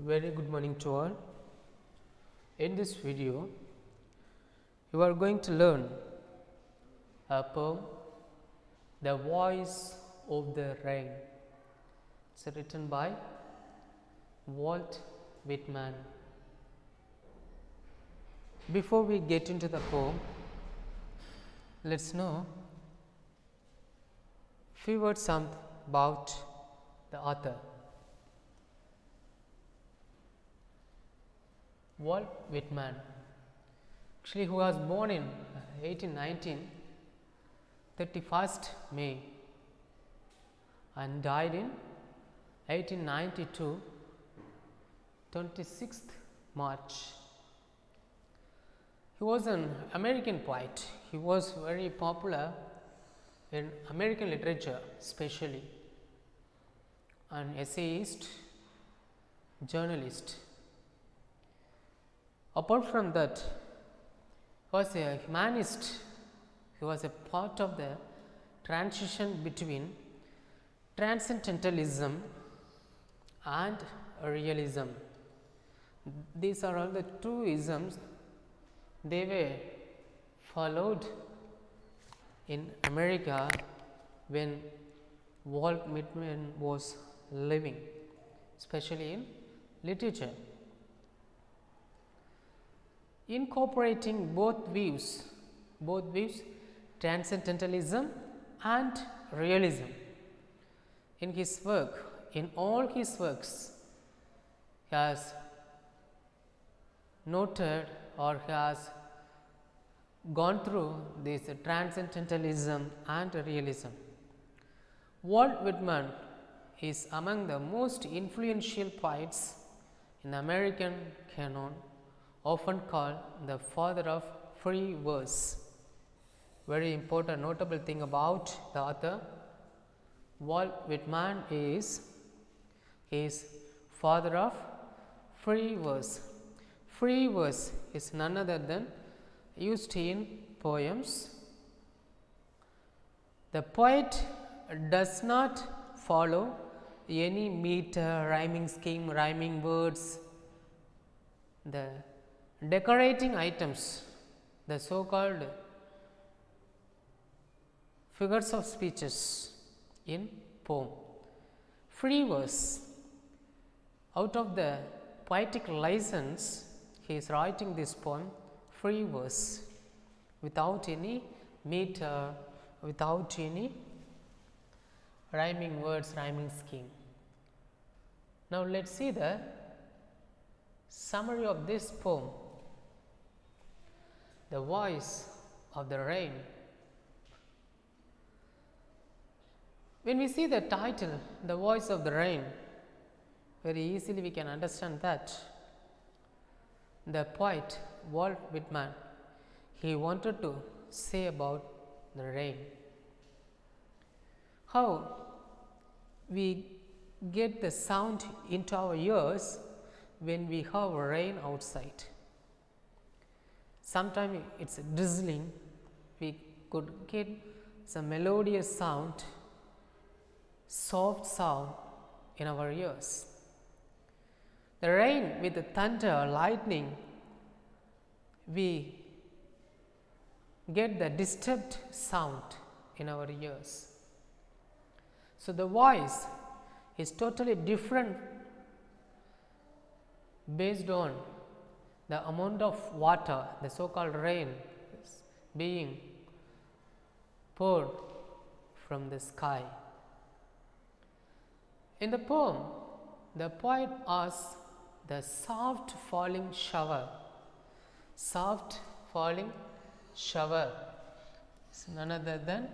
Very good morning to all. In this video, you are going to learn a poem, The Voice of the Rain. It's written by Walt Whitman. Before we get into the poem, let's know few words about the author. Walt Whitman, actually, who was born in 1819, 31st May, and died in 1892, 26th March. He was an American poet. He was very popular in American literature, especially an essayist, journalist. Apart from that, he was a humanist. He was a part of the transition between transcendentalism and realism. These are all the two isms. They were followed in America when Walt Whitman was living, especially in literature. Incorporating both views, transcendentalism and realism, in his work, in all his works, he has noted or has gone through this transcendentalism and realism. Walt Whitman is among the most influential poets in the American canon, often called the father of free verse. Very important, notable thing about the author Walt Whitman is father of free verse. Free verse is none other than used in poems. The poet does not follow any meter, rhyming scheme, rhyming words. The decorating items, the so called figures of speeches in poem. Free verse, out of the poetic license, he is writing this poem, free verse, without any meter, without any rhyming words, rhyming scheme. Now, let us see the summary of this poem, The Voice of the Rain. When we see the title, The Voice of the Rain, very easily we can understand that the poet Walt Whitman, he wanted to say about the rain. How we get the sound into our ears when we have rain outside. Sometimes it is drizzling, we could get some melodious sound, soft sound in our ears. The rain with the thunder, lightning, we get the disturbed sound in our ears. So, the voice is totally different based on the amount of water, the so called rain is being poured from the sky. In the poem, the poet asks the soft falling shower is none other than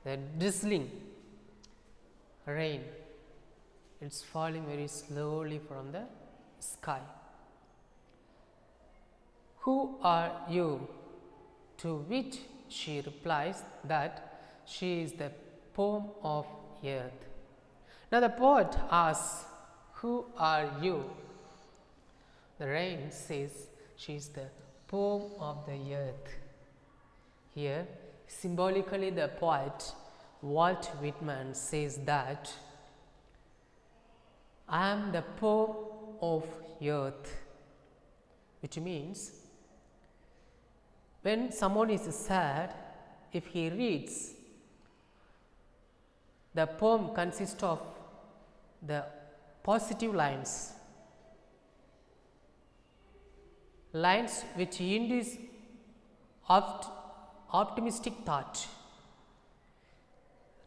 the drizzling rain. It is falling very slowly from the sky. Who are you? To which she replies that she is the poem of earth. Now, the poet asks, who are you? The rain says she is the poem of the earth. Here, symbolically, the poet Walt Whitman says that I am the poem of earth, which means when someone is sad, if he reads, the poem consists of the positive lines, lines which induce optimistic thought.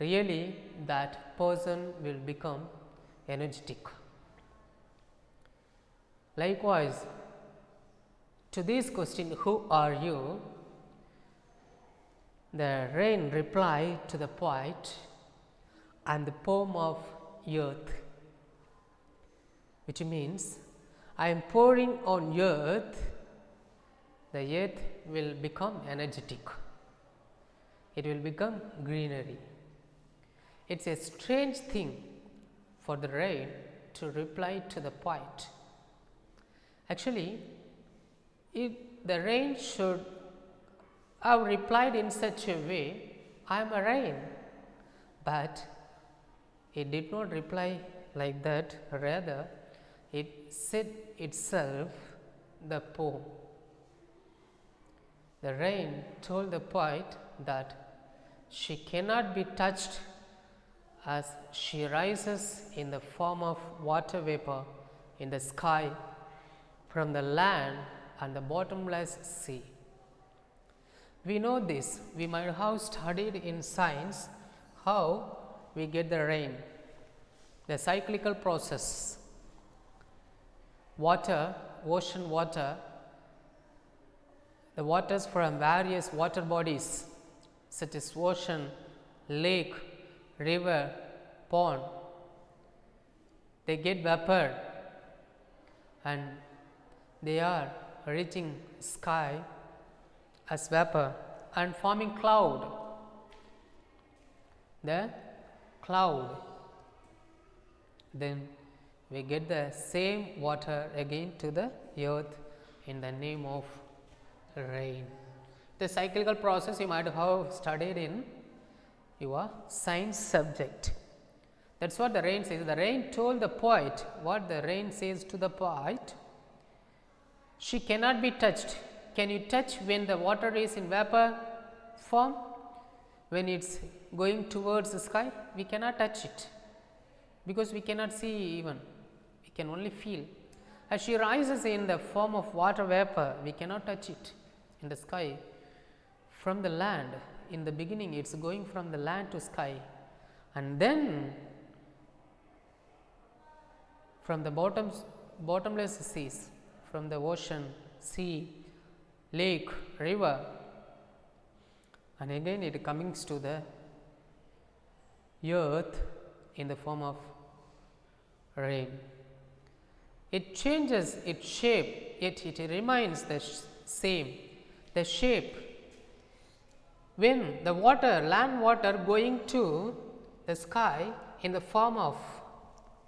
Really, that person will become energetic. Likewise, to this question, who are you? The rain replied to the poet and the poem of earth, which means I am pouring on earth, the earth will become energetic, it will become greenery. It is a strange thing for the rain to reply to the poet. Actually, the rain should have replied in such a way, I am a rain, but it did not reply like that, rather it said itself the poem. The rain told the poet that she cannot be touched as she rises in the form of water vapor in the sky from the land and the bottomless sea. We know this, we might have studied in science how we get the rain, the cyclical process. Water, ocean water, the waters from various water bodies such as ocean, lake, river, pond, they get vapor and they are reaching sky as vapor and forming cloud. The cloud, then we get the same water again to the earth in the name of rain. The cyclical process you might have studied in your science subject. That is what the rain says. The rain told the poet what the rain says to the poet. She cannot be touched. Can you touch when the water is in vapor form? When it is going towards the sky, we cannot touch it, because we cannot see even, we can only feel. As she rises in the form of water vapor, we cannot touch it in the sky. From the land, in the beginning it is going from the land to sky, and then from the bottomless seas, from the ocean, sea, lake, river, and again it comes to the earth in the form of rain. It changes its shape, yet it remains the same. The shape, when the water, land water going to the sky in the form of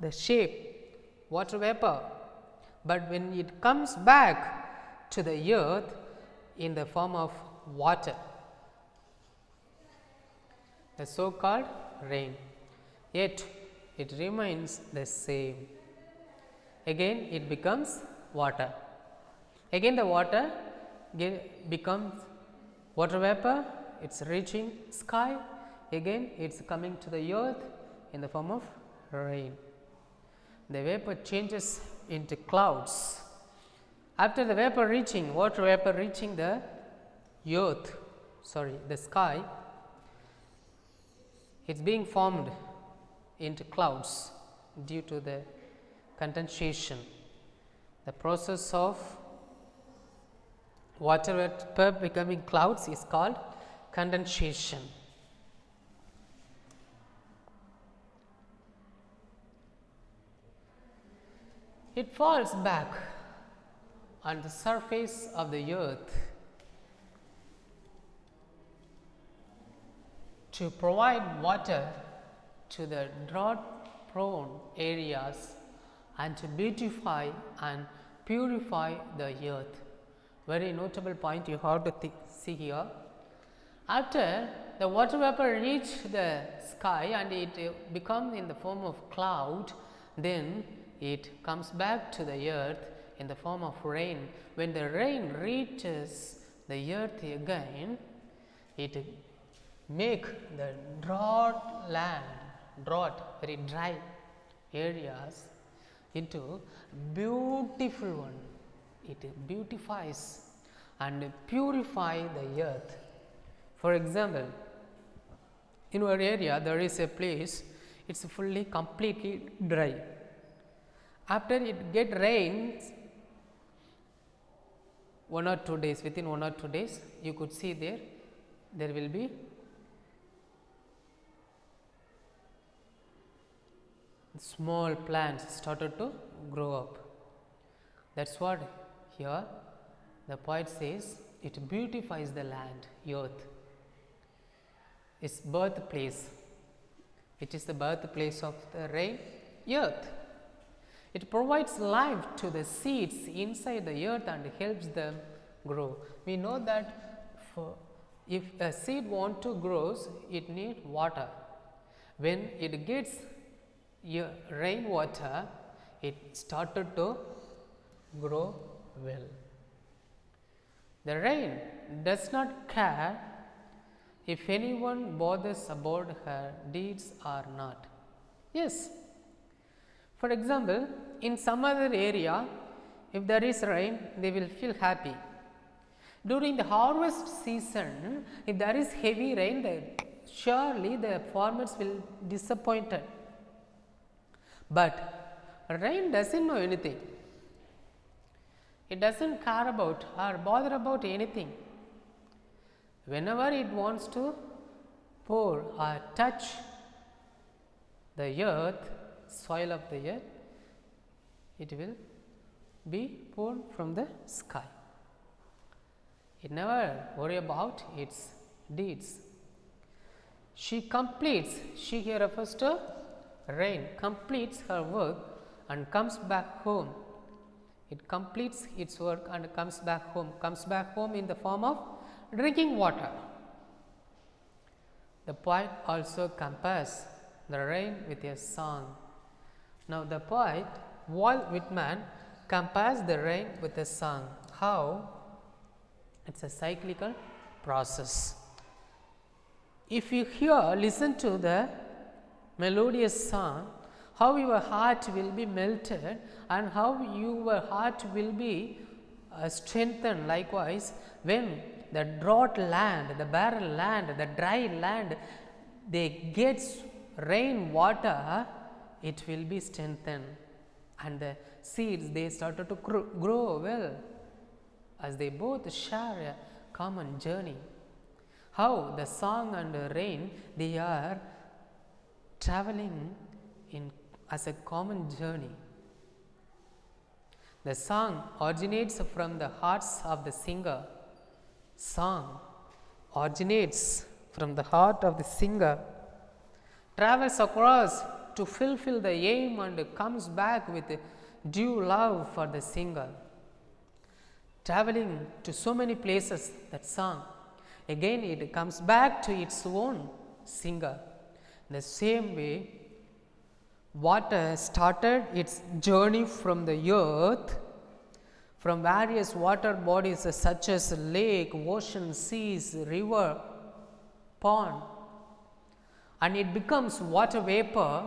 the shape, water vapor, but when it comes back to the earth in the form of water, the so called rain, yet it remains the same. Again it becomes water, again the water becomes water vapor, it is reaching sky, again it is coming to the earth in the form of rain. The vapor changes into clouds. After the vapor reaching, water vapor reaching the earth, the sky, it is being formed into clouds due to the condensation. The process of water vapor becoming clouds is called condensation. It falls back on the surface of the earth to provide water to the drought prone areas and to beautify and purify the earth. Very notable point you have to see here. After the water vapor reach the sky and it becomes in the form of cloud, then it comes back to the earth in the form of rain. When the rain reaches the earth again, it make the very dry areas into beautiful one. It beautifies and purify the earth. For example, in our area there is a place, it's fully completely dry. After it get rains 1 or 2 days, within 1 or 2 days you could see there will be small plants started to grow up. That is what here the poet says, it beautifies the land, earth, its birthplace, which is the birthplace of the rain, earth. It provides life to the seeds inside the earth and helps them grow. We know that if a seed want to grow, it needs water. When it gets rainwater, it started to grow well. The rain does not care if anyone bothers about her deeds or not. Yes. For example, in some other area, if there is rain, they will feel happy. During the harvest season, if there is heavy rain, surely the farmers will be disappointed. But rain does not know anything. It does not care about or bother about anything. Whenever it wants to pour or touch the earth, soil of the earth, it will be poured from the sky. It never worry about its deeds. She here refers to rain, completes her work and comes back home. It completes its work and comes back home in the form of drinking water. The poet also compares the rain with a song. Now, the poet Walt Whitman compares the rain with a song. How? It's a cyclical process. If you listen to the melodious song, how your heart will be melted and how your heart will be strengthened. Likewise, when the drought land, the barren land, the dry land, they get rain water, it will be strengthened, and the seeds they started to grow well, as they both share a common journey. How the song and the rain, they are traveling as a common journey. The song originates from the hearts of the singer. Song originates from the heart of the singer, travels across to fulfill the aim and comes back with due love for the singer. Traveling to so many places, that song, again it comes back to its own singer. The same way, water started its journey from the earth, from various water bodies such as lake, ocean, seas, river, pond, and it becomes water vapor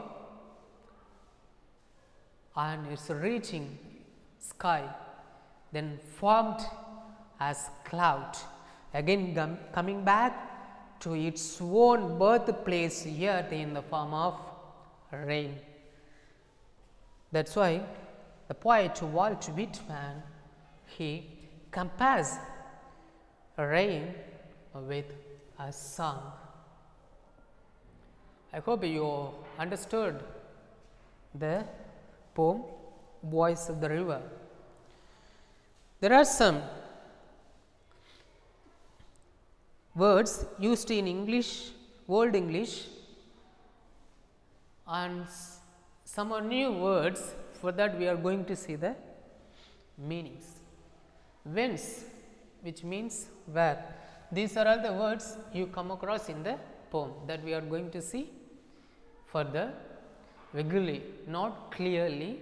and it's reaching sky, then formed as cloud, again coming back to its own birthplace earth in the form of rain. That's why the poet Walt Whitman, he compares rain with a song. I hope you understood the poem Voice of the River. There are some words used in English, Old English, and some are new words. For that we are going to see the meanings. Whence, which means where. These are all the words you come across in the poem that we are going to see further vaguely, not clearly,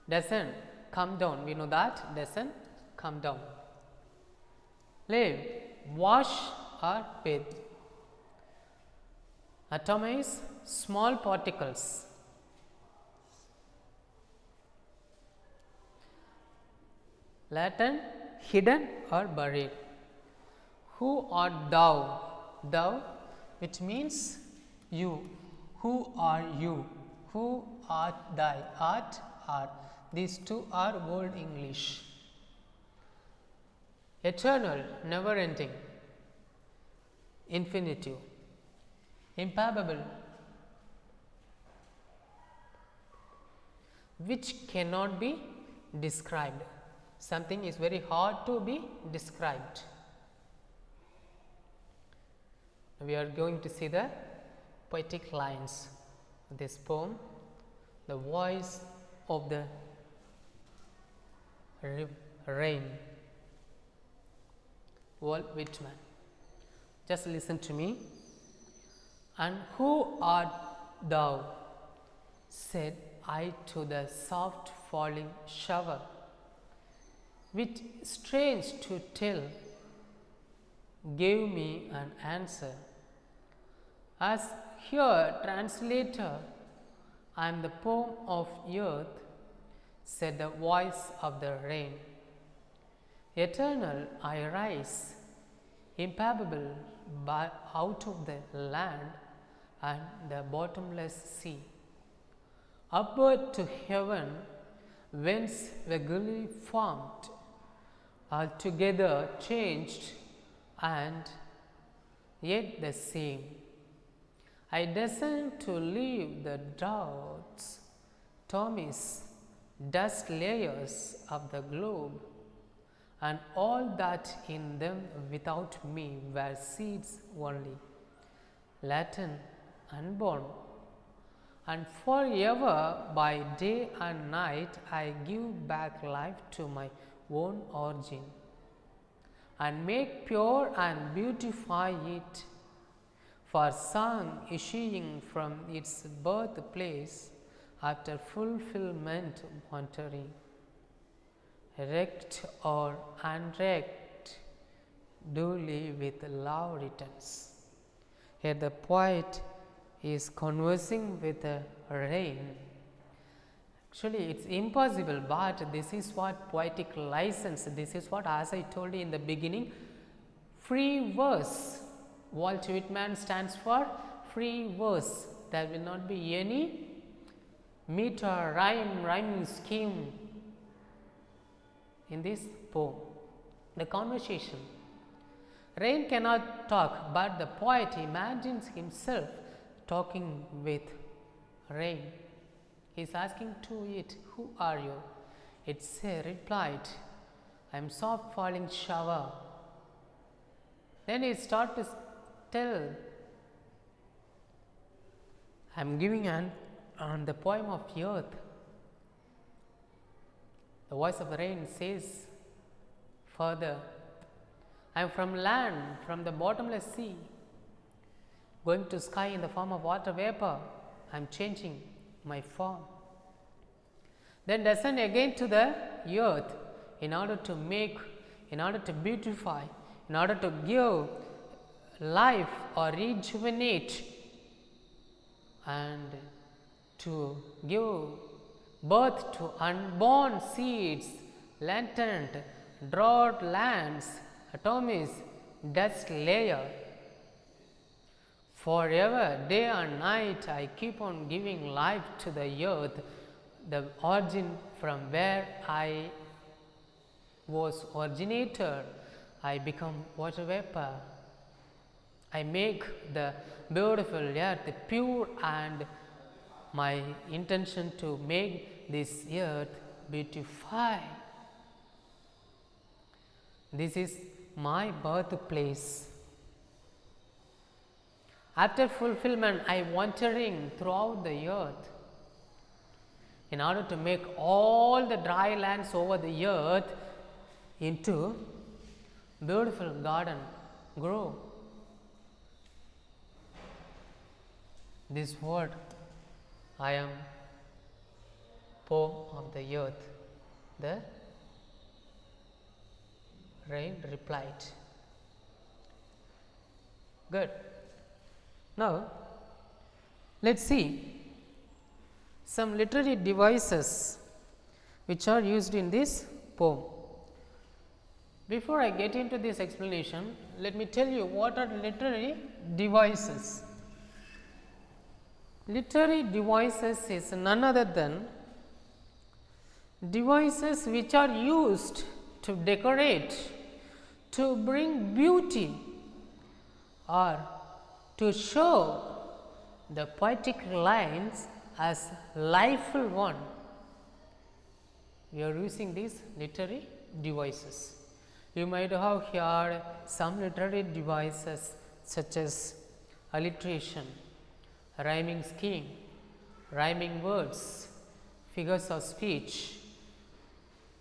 doesn't come down. We know that doesn't come down. Live, wash or bathe. Atomize, small particles. Latent, hidden or buried. Who art thou? Thou, which means you. Who are you? Who art thy? Art, art. These two are Old English. Eternal, never ending. Infinitive. Impalpable, which cannot be described. Something is very hard to be described. We are going to see the poetic lines of this poem, the voice of the rain. Walt Whitman. Just listen to me. And who art thou? Said I to the soft falling shower, which, strange to tell, gave me an answer. As here, translator, I am the poem of earth, said the voice of the rain. Eternal I rise, impalpable out of the land and the bottomless sea, upward to heaven, whence vaguely formed, altogether changed and yet the same. I descend to leave the droughts, Tommy's dust layers of the globe, and all that in them without me were seeds only, latent, unborn, and forever by day and night I give back life to my own origin, and make pure and beautify it, for song issuing from its birthplace after fulfillment wandering, erect or unwrecked, duly with love returns. Here the poet is conversing with the rain. Actually, it's impossible, but this is what poetic license, this is what, as I told you in the beginning, free verse. Walt Whitman stands for free verse. There will not be any meter, rhyming scheme in this poem. The conversation. Rain cannot talk, but the poet imagines himself talking with rain. He is asking to it, who are you? It replied, I am soft falling shower. Then he started to tell, I am giving on the poem of earth. The voice of the rain says further, I am from land, from the bottomless sea, going to sky in the form of water vapor. I am changing my form. Then descend again to the earth in order to make, in order to beautify, in order to give life or rejuvenate and to give birth to unborn seeds, latent, drought lands, atomies, dust layer. Forever, day and night, I keep on giving life to the earth, the origin from where I was originated. I become water vapor. I make the beautiful earth pure, and my intention to make this earth beautify. This is my birthplace. After fulfillment, I wandering throughout the earth in order to make all the dry lands over the earth into beautiful garden grow. This word I am poem of the earth. The rain replied. Good. Now, let us see some literary devices which are used in this poem. Before I get into this explanation, let me tell you what are literary devices. Literary devices is none other than devices which are used to decorate, to bring beauty, or to show the poetic lines as lifeful one. We are using these literary devices. You might have heard some literary devices such as alliteration, rhyming scheme, rhyming words, figures of speech,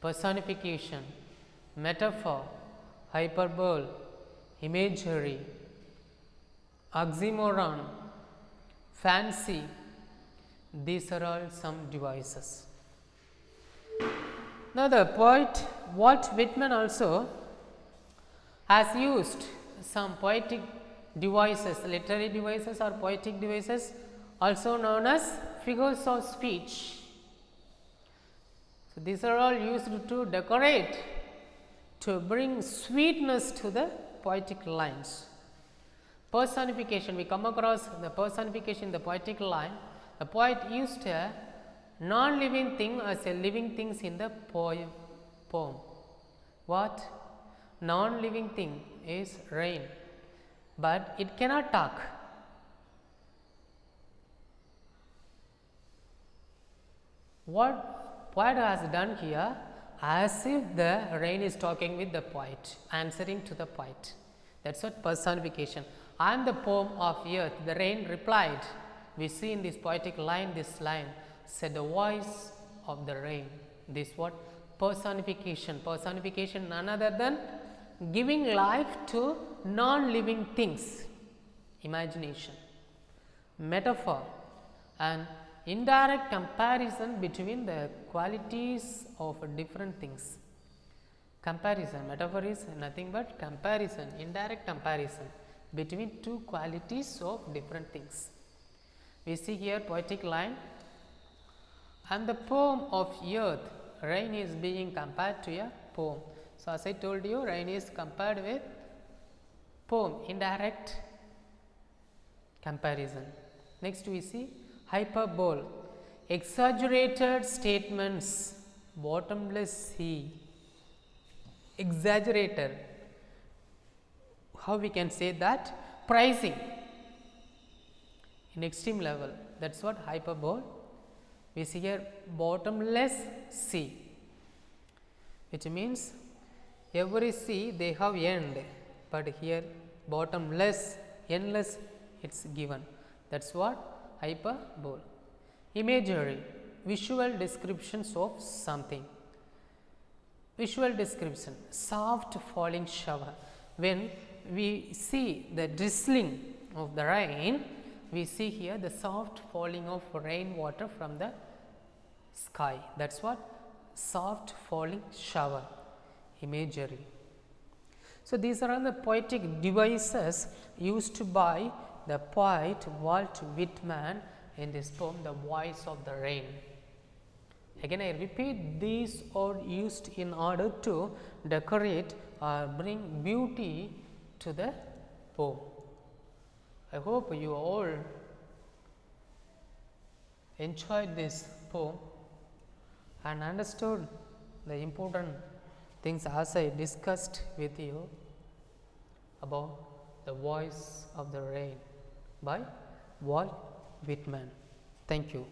personification, metaphor, hyperbole, imagery, oxymoron, fancy. These are all some devices. Now, the poet Walt Whitman also has used some poetic devices, literary devices or poetic devices, also known as figures of speech. So, these are all used to decorate, to bring sweetness to the poetic lines. Personification, we come across the personification in the poetic line. The poet used a non-living thing as a living things in the poem. What? Non-living thing is rain, but it cannot talk. What poet has done here, as if the rain is talking with the poet, answering to the poet. That is what personification. I am the poem of earth, the rain replied. We see in this poetic line, this line said the voice of the rain. This what? Personification. Personification none other than giving life to non-living things. Imagination. Metaphor and indirect comparison between the qualities of different things. Comparison, metaphor is nothing but comparison, indirect comparison between two qualities of different things. We see here poetic line, and the poem of earth, rain is being compared to a poem. So, as I told you, rain is compared with poem, indirect comparison. Next we see hyperbole, exaggerated statements, bottomless sea. Exaggerated, how we can say that? Pricing in extreme level, that is what hyperbole. We see here bottomless sea, which means every sea they have end, but here bottomless, endless it is given. That is what hyperbole. Imagery, visual descriptions of something. Visual description, soft falling shower. When we see the drizzling of the rain, we see here the soft falling of rainwater from the sky. That is what soft falling shower, imagery. So, these are all the poetic devices used by the poet Walt Whitman in this poem, The Voice of the Rain. Again I repeat, these are used in order to decorate or bring beauty to the poem. I hope you all enjoyed this poem and understood the important things as I discussed with you about The Voice of the Rain by Walt Whitman. Thank you.